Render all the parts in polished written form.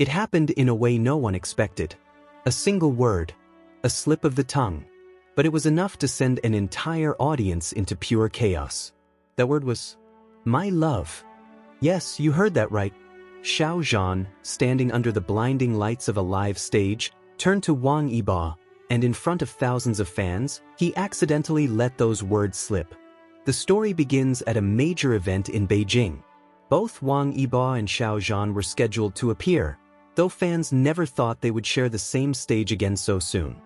It happened in a way no one expected. A single word, a slip of the tongue, but it was enough to send an entire audience into pure chaos. That word was, my love. Yes, you heard that right. Xiao Zhan, standing under the blinding lights of a live stage, turned to Wang Yibo, and in front of thousands of fans, he accidentally let those words slip. The story begins at a major event in Beijing. Both Wang Yibo and Xiao Zhan were scheduled to appear, though fans never thought they would share the same stage again so soon.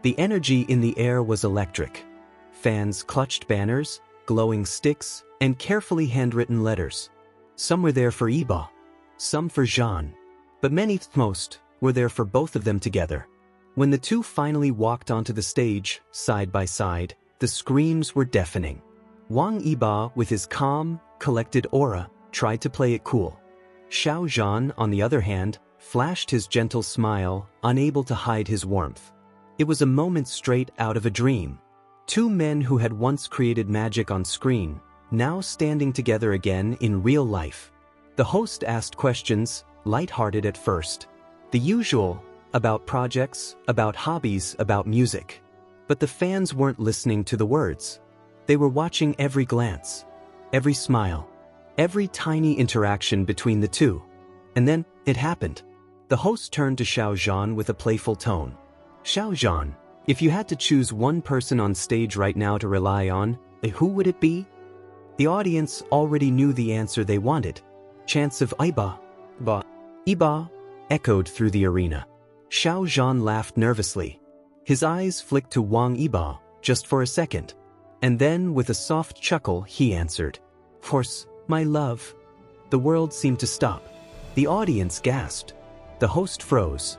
The energy in the air was electric. Fans clutched banners, glowing sticks, and carefully handwritten letters. Some were there for Yibo, some for Zhan, but many, most, were there for both of them together. When the two finally walked onto the stage, side by side, the screams were deafening. Wang Yibo, with his calm, collected aura, tried to play it cool. Xiao Zhan, on the other hand, flashed his gentle smile, unable to hide his warmth. It was a moment straight out of a dream. Two men who had once created magic on screen, now standing together again in real life. The host asked questions, light-hearted at first. The usual, about projects, about hobbies, about music. But the fans weren't listening to the words. They were watching every glance, every smile, every tiny interaction between the two. And then, it happened. The host turned to Xiao Zhan with a playful tone. Xiao Zhan, if you had to choose one person on stage right now to rely on, who would it be? The audience already knew the answer they wanted. Chants of Iba, Ba, Iba echoed through the arena. Xiao Zhan laughed nervously. His eyes flicked to Wang Yibo, just for a second. And then, with a soft chuckle, he answered, "Of course, my love." The world seemed to stop. The audience gasped. The host froze.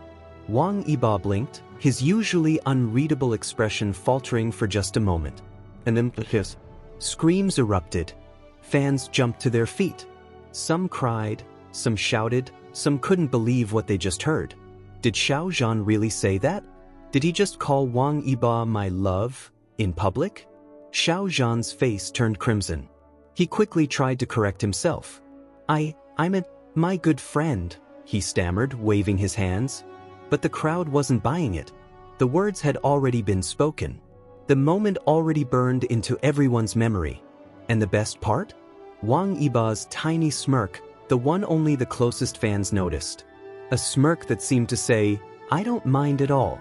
Wang Yibo blinked, his usually unreadable expression faltering for just a moment. And then, his screams erupted. Fans jumped to their feet. Some cried, some shouted, some couldn't believe what they just heard. Did Xiao Zhan really say that? Did he just call Wang Yibo my love, in public? Xiao Zhan's face turned crimson. He quickly tried to correct himself. I meant, my good friend, he stammered, waving his hands. But the crowd wasn't buying it. The words had already been spoken. The moment already burned into everyone's memory. And the best part? Wang Yibo's tiny smirk, the one only the closest fans noticed. A smirk that seemed to say, I don't mind at all.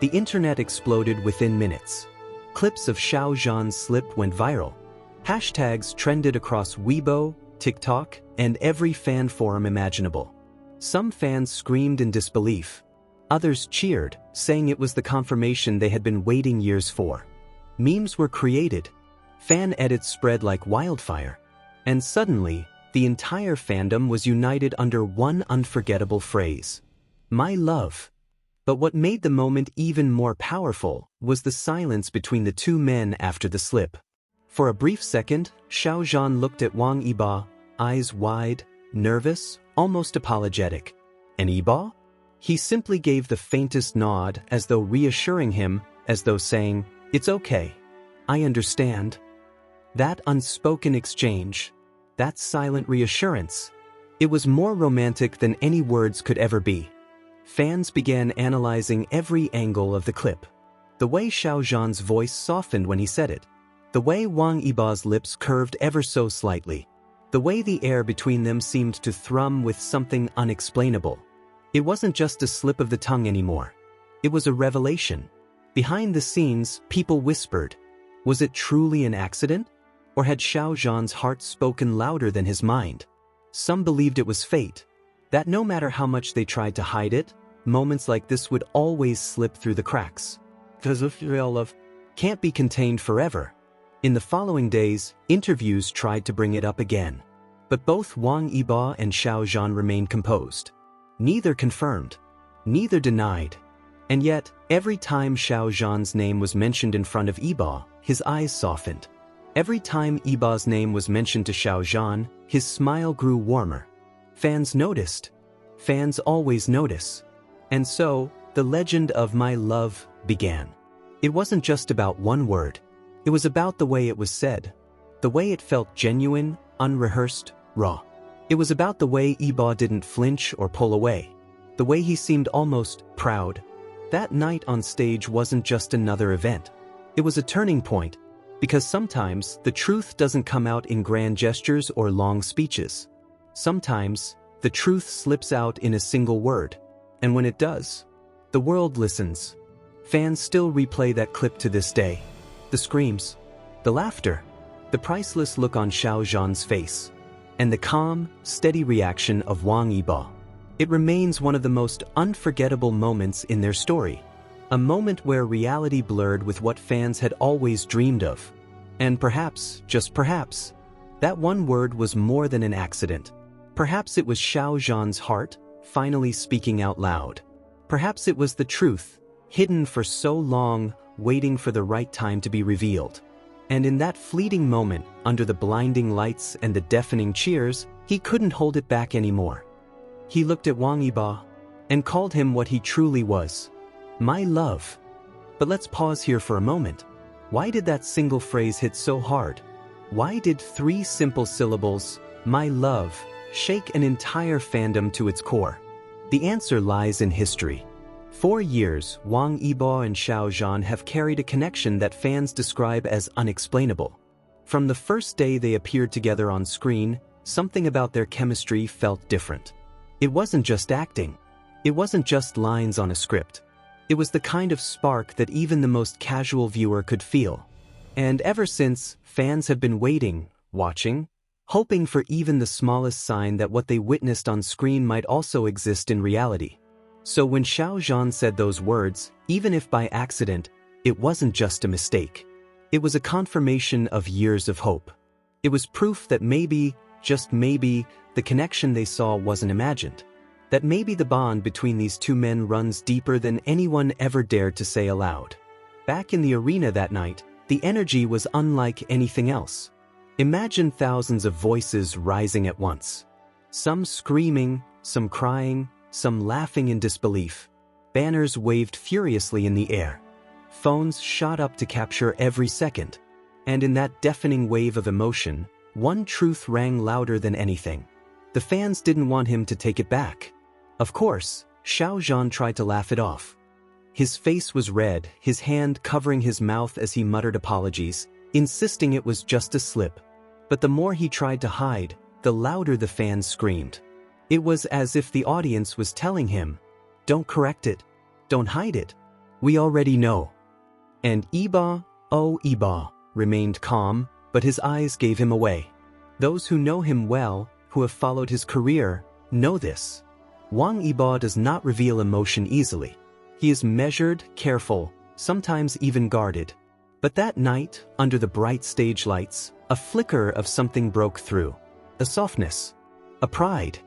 The internet exploded within minutes. Clips of Xiao Zhan's slip went viral. Hashtags trended across Weibo, TikTok, and every fan forum imaginable. Some fans screamed in disbelief. Others cheered, saying it was the confirmation they had been waiting years for. Memes were created. Fan edits spread like wildfire. And suddenly, the entire fandom was united under one unforgettable phrase. My love. But what made the moment even more powerful was the silence between the two men after the slip. For a brief second, Xiao Zhan looked at Wang Yibo, eyes wide, nervous, almost apologetic. And Yibo? He simply gave the faintest nod, as though reassuring him, as though saying, it's okay. I understand. That unspoken exchange, that silent reassurance, it was more romantic than any words could ever be. Fans began analyzing every angle of the clip. The way Xiao Zhan's voice softened when he said it. The way Wang Yibo's lips curved ever so slightly. The way the air between them seemed to thrum with something unexplainable. It wasn't just a slip of the tongue anymore. It was a revelation. Behind the scenes, people whispered. Was it truly an accident? Or had Xiao Zhan's heart spoken louder than his mind? Some believed it was fate. That no matter how much they tried to hide it, moments like this would always slip through the cracks. Because of real love can't be contained forever. In the following days, interviews tried to bring it up again. But both Wang Yibo and Xiao Zhan remained composed. Neither confirmed. Neither denied. And yet, every time Xiao Zhan's name was mentioned in front of Yibo, his eyes softened. Every time Yibo's name was mentioned to Xiao Zhan, his smile grew warmer. Fans noticed. Fans always notice. And so, the legend of my love began. It wasn't just about one word. It was about the way it was said. The way it felt genuine, unrehearsed, raw. It was about the way Yibo didn't flinch or pull away. the way he seemed almost proud. That night on stage wasn't just another event. It was a turning point, because sometimes the truth doesn't come out in grand gestures or long speeches. Sometimes the truth slips out in a single word, and when it does, the world listens. Fans still replay that clip to this day. The screams, the laughter, the priceless look on Xiao Zhan's face, and the calm, steady reaction of Wang Yibo. It remains one of the most unforgettable moments in their story. A moment where reality blurred with what fans had always dreamed of. And perhaps, just perhaps, that one word was more than an accident. Perhaps it was Xiao Zhan's heart finally speaking out loud. Perhaps it was the truth, hidden for so long, waiting for the right time to be revealed. And in that fleeting moment, under the blinding lights and the deafening cheers, he couldn't hold it back anymore. He looked at Wang Yibo and called him what he truly was, my love. But let's pause here for a moment. Why did that single phrase hit so hard? Why did 3 simple syllables, my love, shake an entire fandom to its core? The answer lies in history. For years, Wang Yibo and Xiao Zhan have carried a connection that fans describe as unexplainable. From the first day they appeared together on screen, something about their chemistry felt different. It wasn't just acting. It wasn't just lines on a script. It was the kind of spark that even the most casual viewer could feel. And ever since, fans have been waiting, watching, hoping for even the smallest sign that what they witnessed on screen might also exist in reality. So when Xiao Zhan said those words, even if by accident, it wasn't just a mistake. It was a confirmation of years of hope. It was proof that maybe, just maybe, the connection they saw wasn't imagined. That maybe the bond between these 2 men runs deeper than anyone ever dared to say aloud. Back in the arena that night, the energy was unlike anything else. Imagine thousands of voices rising at once. Some screaming, some crying, some laughing in disbelief. Banners waved furiously in the air. Phones shot up to capture every second. And in that deafening wave of emotion, one truth rang louder than anything. The fans didn't want him to take it back. Of course, Xiao Zhan tried to laugh it off. His face was red, his hand covering his mouth as he muttered apologies, insisting it was just a slip. But the more he tried to hide, the louder the fans screamed. It was as if the audience was telling him, don't correct it, don't hide it, we already know. And Yibo, oh Yibo, remained calm, but his eyes gave him away. Those who know him well, who have followed his career, know this. Wang Yibo does not reveal emotion easily. He is measured, careful, sometimes even guarded. But that night, under the bright stage lights, a flicker of something broke through. A softness. A pride.